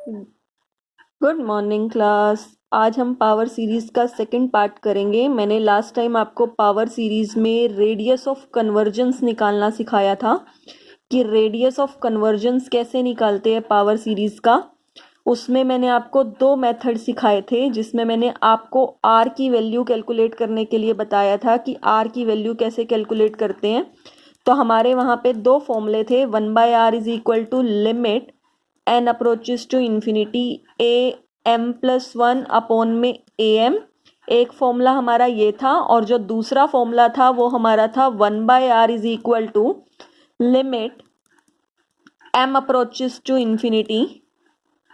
Good morning class. आज हम power series का सेकंड पार्ट करेंगे। मैंने लास्ट टाइम आपको पावर सीरीज में रेडियस ऑफ कन्वर्जेंस निकालना सिखाया था कि रेडियस ऑफ कन्वर्जेंस कैसे निकालते हैं पावर सीरीज का। उसमें मैंने आपको दो मेथड सिखाए थे, जिसमें मैंने आपको आर की वैल्यू कैलकुलेट करने के लिए बताया था कि आर की वैल्यू कैसे कैलकुलेट करते हैं। तो हमारे वहाँ पे दो फॉर्मूले थे। 1/r is equal to limit n approaches to infinity A M plus one upon में ए एम। एक फॉर्मूला हमारा ये था, और जो दूसरा फॉर्मूला था वो हमारा था 1/r is equal to limit m approaches to infinity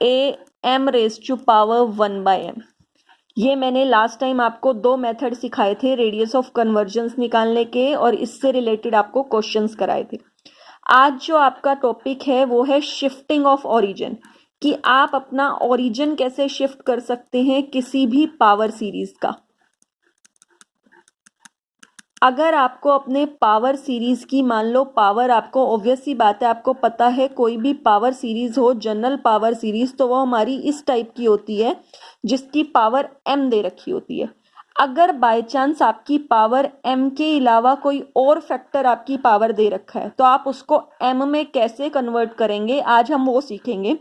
A M raise to power 1/m। ये मैंने लास्ट टाइम आपको दो मेथड सिखाए थे रेडियस ऑफ कन्वर्जेंस निकालने के, और इससे रिलेटेड आपको क्वेश्चंस कराए थे। आज जो आपका टॉपिक है वो है शिफ्टिंग ऑफ ओरिजिन, कि आप अपना ओरिजिन कैसे शिफ्ट कर सकते हैं किसी भी पावर सीरीज का। अगर आपको अपने पावर सीरीज की, मान लो पावर, आपको ऑब्वियस सी बात है, आपको पता है कोई भी पावर सीरीज हो, जनरल पावर सीरीज, तो वो हमारी इस टाइप की होती है जिसकी पावर m दे रखी होती है। अगर बाय चांस आपकी पावर m के अलावा कोई और फैक्टर आपकी पावर दे रखा है, तो आप उसको m में कैसे कन्वर्ट करेंगे, आज हम वो सीखेंगे।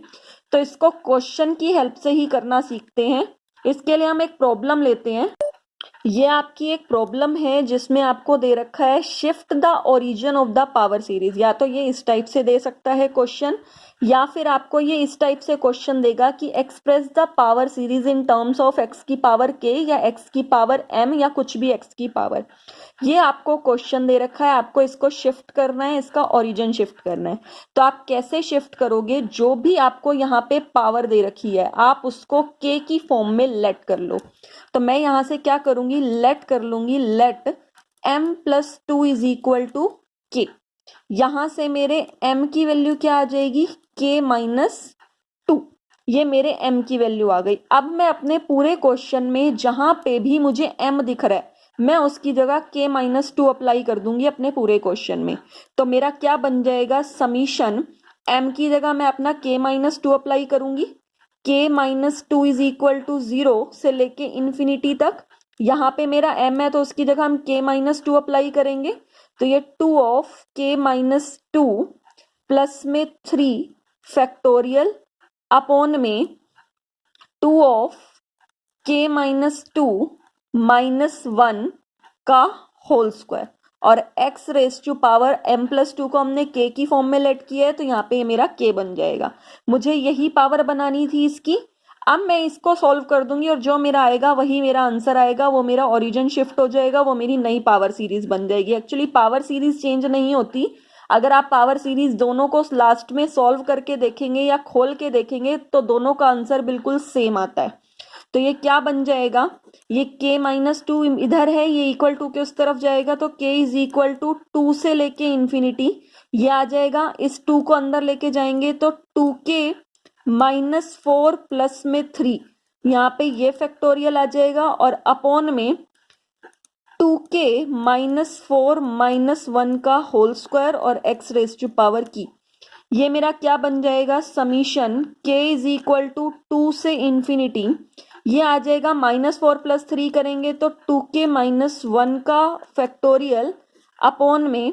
तो इसको क्वेश्चन की हेल्प से ही करना सीखते हैं। इसके लिए हम एक प्रॉब्लम लेते हैं। ये आपकी एक प्रॉब्लम है जिसमें आपको दे रखा है shift the origin of the power series. या तो ये इस टाइप से दे सकता है क्वेश्चन, या फिर आपको ये इस टाइप से क्वेश्चन देगा कि express the power series in terms of x की पावर k या x की पावर m या कुछ भी x की पावर। ये आपको क्वेश्चन दे रखा है, आपको इसको शिफ्ट करना है, इसका ओरिजिन शिफ्ट करना है। तो आप कैसे शिफ्ट करोगे? जो भी आपको यहाँ पे पावर दे रखी है आप उसको k की फॉर्म में लेट कर लो। तो मैं यहां से क्या करूंगी, लेट कर लूंगी, let m plus two is equal to K. यहां से मेरे m की वैल्यू क्या आ जाएगी, k माइनस टू। ये मेरे m की वैल्यू आ गई। अब मैं अपने पूरे क्वेश्चन में जहां पे भी मुझे m दिख रहा है, मैं उसकी जगह k माइनस टू अप्लाई कर दूंगी अपने पूरे क्वेश्चन में। तो मेरा क्या बन जाएगा, समीशन m की जगह मैं अपना k माइनस टू अप्लाई करूंगी। k minus two is equal to 0 से लेके इन्फिनिटी तक। यहाँ पे मेरा m है तो उसकी जगह हम k माइनस टू अप्लाई करेंगे। तो ये 2 of k minus two plus में 3 फैक्टोरियल अपॉन में 2 of k minus two minus one का होल स्क्वायर, और x raise to power m plus two को हमने k की फॉर्म में लेट किया है, तो यहाँ पे मेरा k बन जाएगा। मुझे यही पावर बनानी थी इसकी। अब मैं इसको सॉल्व कर दूंगी और जो मेरा आएगा वही मेरा आंसर आएगा, वो मेरा ओरिजिन शिफ्ट हो जाएगा, वो मेरी नई पावर सीरीज बन जाएगी। एक्चुअली पावर सीरीज चेंज नहीं होती। अगर आप पावर सीरीज दोनों को लास्ट में सॉल्व करके देखेंगे या खोल के देखेंगे तो दोनों का आंसर बिल्कुल सेम आता है। तो ये क्या बन जाएगा, ये k माइनस टू इधर है, ये इक्वल टू के उस तरफ जाएगा, तो k is equal to two से लेके इन्फिनिटी ये आ जाएगा। इस टू को अंदर लेके जाएंगे तो 2k माइनस फोर प्लस में 3, यहाँ पे ये फैक्टोरियल आ जाएगा, और अपॉन में 2k minus four minus one का होल स्क्वायर और x रेज टू पावर की। ये मेरा क्या बन जाएगा, summation k is equal to two से इन्फिनिटी, ये आ जाएगा माइनस फोर प्लस थ्री करेंगे तो 2k माइनस वन का फैक्टोरियल अपॉन में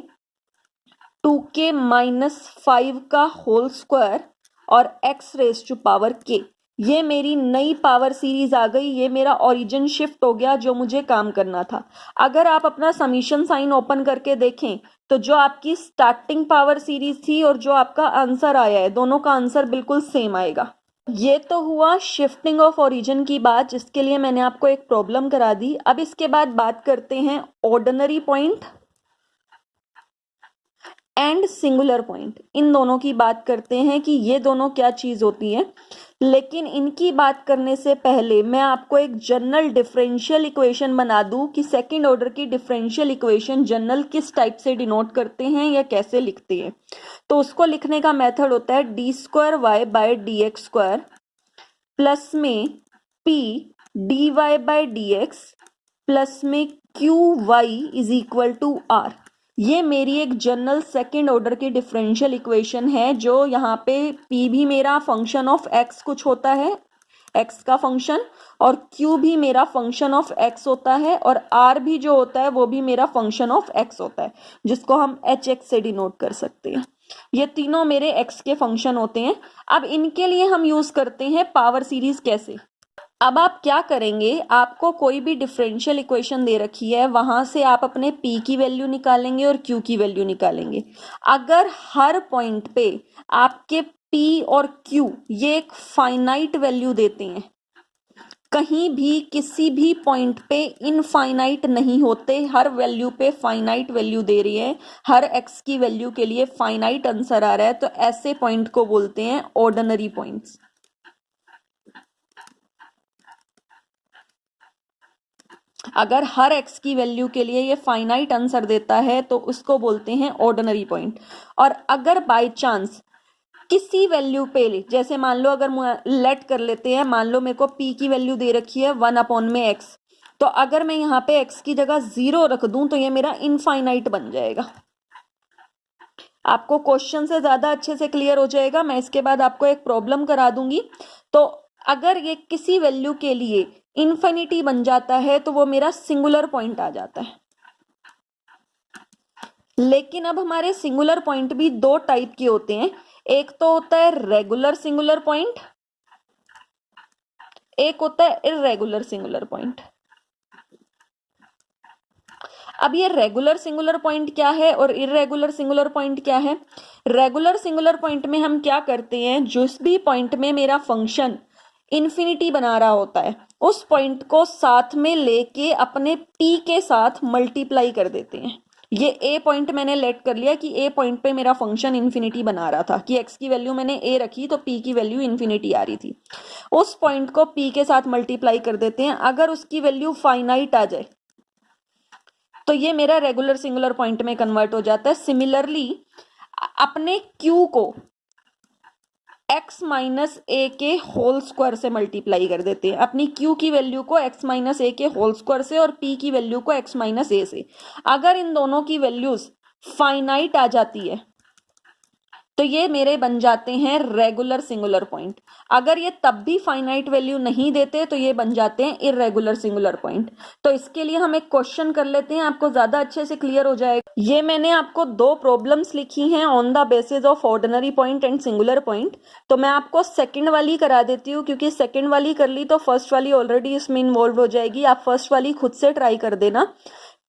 2k माइनस फाइव का होल स्क्वायर और x raise to power k। ये मेरी नई पावर सीरीज आ गई, ये मेरा ओरिजिन शिफ्ट हो गया जो मुझे काम करना था। अगर आप अपना समीशन साइन ओपन करके देखें तो जो आपकी स्टार्टिंग पावर सीरीज थी और जो आपका आंसर आया है, दोनों का आंसर बिल्कुल सेम आएगा। ये तो हुआ शिफ्टिंग ऑफ ओरिजिन की बात, जिसके लिए मैंने आपको एक प्रॉब्लम करा दी। अब इसके बाद बात करते हैं ordinary point and singular point. इन दोनों की बात करते हैं कि ये दोनों क्या चीज होती है। लेकिन इनकी बात करने से पहले मैं आपको एक जनरल डिफरेंशियल इक्वेशन बना दूं कि सेकंड ऑर्डर की डिफरेंशियल इक्वेशन जनरल किस टाइप से डिनोट करते हैं या कैसे लिखते हैं। तो उसको लिखने का मेथड होता है D square Y by D X square plus में P D Y by D X plus में Q Y is equal to R. ये मेरी एक जनरल सेकेंड ऑर्डर की डिफरेंशियल इक्वेशन है, जो यहाँ पे p भी मेरा फंक्शन ऑफ x कुछ होता है, x का फंक्शन, और q भी मेरा फंक्शन ऑफ x होता है, और r भी जो होता है वो भी मेरा फंक्शन ऑफ x होता है, जिसको हम hx से डिनोट कर सकते हैं। ये तीनों मेरे x के फंक्शन होते हैं। अब इनके लिए हम यूज करते हैं पावर सीरीज। कैसे? अब आप क्या करेंगे, आपको कोई भी डिफरेंशियल इक्वेशन दे रखी है, वहां से आप अपने p की वैल्यू निकालेंगे और q की वैल्यू निकालेंगे। अगर हर पॉइंट पे आपके p और q ये एक फाइनाइट वैल्यू देते हैं, कहीं भी किसी भी पॉइंट पे इनफाइनाइट नहीं होते, हर वैल्यू पे फाइनाइट वैल्यू दे रही है, हर x की वैल्यू के लिए फाइनाइट आंसर आ रहा है, तो ऐसे पॉइंट को बोलते हैं ऑर्डिनरी पॉइंट्स। अगर हर x की वैल्यू के लिए ये फाइनाइट आंसर देता है तो उसको बोलते हैं ऑर्डिनरी पॉइंट। और अगर बाय चांस किसी वैल्यू पे, जैसे मान लो अगर लेट कर लेते हैं, मान लो मेरे को p की वैल्यू दे रखी है 1/x, तो अगर मैं यहाँ पे x की जगह 0 रख दूं तो ये मेरा इनफाइनाइट बन जाएगा। आपको क्वेश्चन से ज्यादा अच्छे से क्लियर हो जाएगा। मैं इसके बाद आपको एक प्रॉब्लम करा दूंगी। तो अगर ये किसी वैल्यू के लिए इन्फिनिटी बन जाता है तो वो मेरा सिंगुलर पॉइंट आ जाता है। लेकिन अब हमारे सिंगुलर पॉइंट भी दो टाइप के होते हैं। एक तो होता है रेगुलर सिंगुलर पॉइंट, एक होता है इर्रेगुलर सिंगुलर पॉइंट। अब ये रेगुलर सिंगुलर पॉइंट क्या है और इर्रेगुलर सिंगुलर पॉइंट क्या है? रेगुलर सिंगुलर पॉइंट में हम क्या करते हैं, जिस भी पॉइंट में मेरा फंक्शन इन्फिनिटी बना रहा होता है, उस पॉइंट को साथ में लेके अपने p के साथ मल्टीप्लाई कर देते हैं। ये a पॉइंट मैंने लेट कर लिया कि a पॉइंट पे मेरा फंक्शन इन्फिनिटी बना रहा था, कि x की वैल्यू मैंने a रखी तो p की वैल्यू इन्फिनिटी आ रही थी। उस पॉइंट को p के साथ मल्टीप्लाई कर देते हैं। अगर उसकी वैल्यू फाइनाइट आ जाए तो ये मेरा रेगुलर सिंगुलर पॉइंट में कन्वर्ट हो जाता है। सिमिलरली अपने q को x माइनस ए के होल स्क्वायर से मल्टीप्लाई कर देते हैं, अपनी q की वैल्यू को x माइनस ए के होल स्क्वायर से और p की वैल्यू को x माइनस ए से। अगर इन दोनों की वैल्यूज फाइनाइट आ जाती है तो ये मेरे बन जाते हैं रेगुलर सिंगुलर पॉइंट। अगर ये तब भी फाइनाइट वैल्यू नहीं देते तो ये बन जाते हैं इर्रेगुलर सिंगुलर पॉइंट। तो इसके लिए हम एक क्वेश्चन कर लेते हैं, आपको ज्यादा अच्छे से क्लियर हो जाएगा। ये मैंने आपको दो प्रॉब्लम्स लिखी हैं on the basis of ordinary point and singular point. तो मैं आपको सेकंड वाली करा देती हूँ, क्योंकि सेकंड वाली कर ली तो फर्स्ट वाली ऑलरेडी इसमें इन्वॉल्व हो जाएगी। आप फर्स्ट वाली खुद से ट्राई कर देना।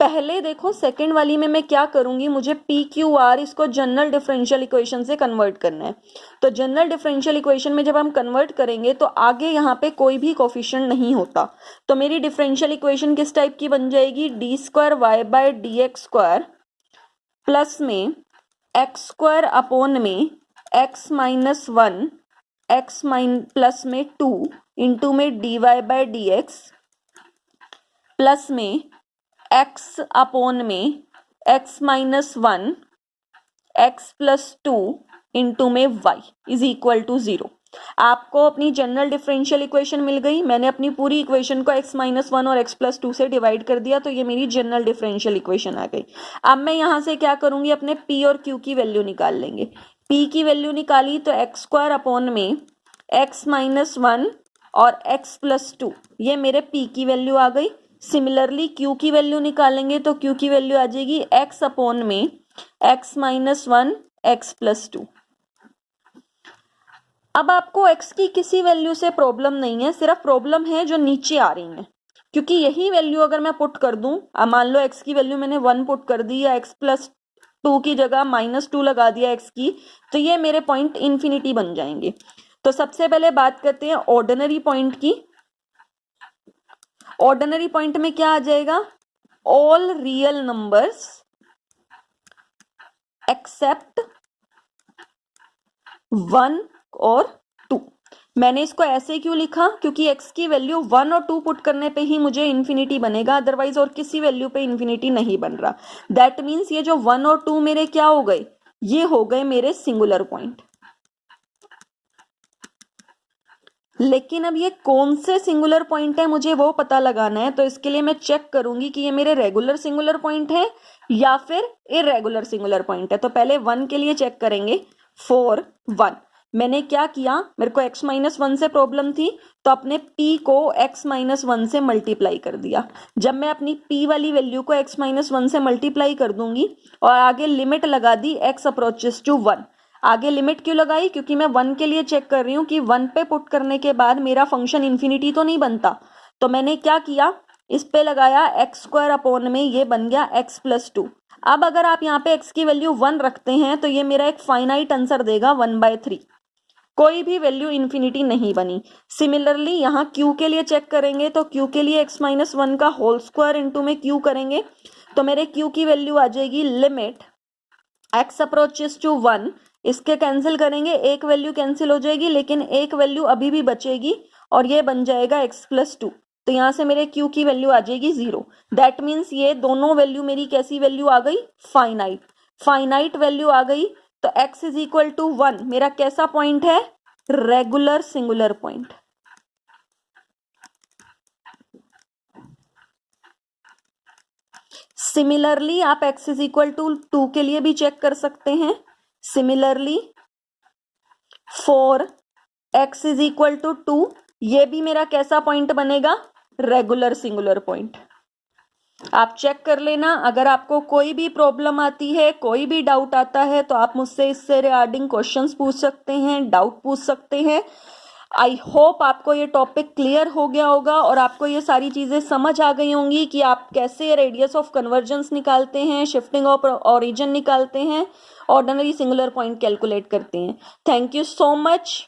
पहले देखो सेकंड वाली में मैं क्या करूंगी, मुझे पी क्यू आर इसको जनरल डिफरेंशियल इक्वेशन से कन्वर्ट करना है। तो जनरल डिफरेंशियल इक्वेशन में जब हम कन्वर्ट करेंगे तो आगे यहाँ पे कोई भी कोफिशिएंट नहीं होता, तो मेरी डिफरेंशियल इक्वेशन किस टाइप की बन जाएगी, D square Y by D X square plus में एक्स स्क्वायर अपॉन में एक्स माइनस 1 एक्स प्लस में 2 इंटू में D Y by D X plus में x अपॉन में x माइनस 1 x प्लस 2 इंटू में y इज इक्वल टू 0। आपको अपनी जनरल डिफरेंशियल इक्वेशन मिल गई। मैंने अपनी पूरी इक्वेशन को x माइनस 1 और x प्लस 2 से डिवाइड कर दिया, तो ये मेरी जनरल डिफरेंशियल इक्वेशन आ गई। अब मैं यहाँ से क्या करूंगी, अपने p और q की वैल्यू निकाल लेंगे। p की वैल्यू निकाली तो एक्स स्क्वायर अपॉन में x माइनस 1 और x प्लस 2, ये मेरे p की वैल्यू आ गई। सिमिलरली q की वैल्यू निकालेंगे तो q की वैल्यू आ जाएगी x अपॉन में x माइनस 1 x प्लस 2। अब आपको x की किसी वैल्यू से प्रॉब्लम नहीं है, सिर्फ प्रॉब्लम है जो नीचे आ रही है, क्योंकि यही वैल्यू अगर मैं पुट कर दूं, मान लो x की वैल्यू मैंने 1 पुट कर दी या x प्लस 2 की जगह -2 लगा दिया x की, तो ये मेरे पॉइंट इन्फिनिटी बन जाएंगे। तो सबसे पहले बात करते हैं ऑर्डिनरी पॉइंट की। ऑर्डिनरी पॉइंट में क्या आ जाएगा, ऑल रियल नंबर्स एक्सेप्ट 1 और 2। मैंने इसको ऐसे क्यों लिखा, क्योंकि x की वैल्यू 1 और 2 पुट करने पे ही मुझे इन्फिनिटी बनेगा, अदरवाइज और किसी वैल्यू पे इन्फिनिटी नहीं बन रहा। दैट मीन्स ये जो 1 और 2 मेरे क्या हो गए, ये हो गए मेरे सिंगुलर पॉइंट। लेकिन अब ये कौन से सिंगुलर पॉइंट है मुझे वो पता लगाना है, तो इसके लिए मैं चेक करूंगी कि ये मेरे रेगुलर सिंगुलर पॉइंट है या फिर इरेगुलर सिंगुलर पॉइंट है। तो पहले 1 के लिए चेक करेंगे। 4 1 मैंने क्या किया, मेरे को x-1 से प्रॉब्लम थी तो अपने p को x-1 से मल्टीप्लाई कर दिया। जब मैं अपनी p वाली वैल्यू को x-1 से मल्टीप्लाई कर दूंगी और आगे लिमिट लगा दी x अप्रोचेस टू 1। आगे लिमिट क्यों लगाई, क्योंकि मैं 1 के लिए चेक कर रही हूँ कि 1 पे पुट करने के बाद मेरा फंक्शन इन्फिनिटी तो नहीं बनता। तो मैंने क्या किया, इस पे लगाया x² अपॉन में, ये बन गया x+2। अब अगर आप यहाँ पे x की वैल्यू 1 रखते हैं तो ये मेरा एक फाइनाइट आंसर देगा 1/3। कोई भी वैल्यू इन्फिनिटी नहीं बनी। सिमिलरली यहाँ q के लिए चेक करेंगे तो q के लिए x-1 का होल स्क्वायर इंटू में q करेंगे तो मेरे q की वैल्यू आ जाएगी लिमिट x अप्रोचेस टू 1। इसके कैंसिल करेंगे, एक वैल्यू कैंसिल हो जाएगी लेकिन एक वैल्यू अभी भी बचेगी और ये बन जाएगा x+2। तो यहाँ से मेरे q की वैल्यू आ जाएगी 0। दैट मीन्स ये दोनों वैल्यू मेरी कैसी वैल्यू आ गई, फाइनाइट वैल्यू आ गई। तो x = 1 मेरा कैसा पॉइंट है, रेगुलर सिंगुलर पॉइंट। सिमिलरली आप x = 2 के लिए भी चेक कर सकते हैं। सिमिलरली 4 x = 2 ये भी मेरा कैसा पॉइंट बनेगा, रेगुलर सिंगुलर पॉइंट। आप चेक कर लेना। अगर आपको कोई भी प्रॉब्लम आती है, कोई भी डाउट आता है तो आप मुझसे इससे रिगार्डिंग क्वेश्चंस पूछ सकते हैं, डाउट पूछ सकते हैं। आई होप आपको ये टॉपिक क्लियर हो गया होगा और आपको ये सारी चीजें समझ आ गई होंगी कि आप कैसे रेडियस ऑफ कन्वर्जेंस निकालते हैं, शिफ्टिंग ऑफ ओरिजिन निकालते हैं, ऑर्डिनरी सिंगुलर पॉइंट कैलकुलेट करते हैं। Thank you so much.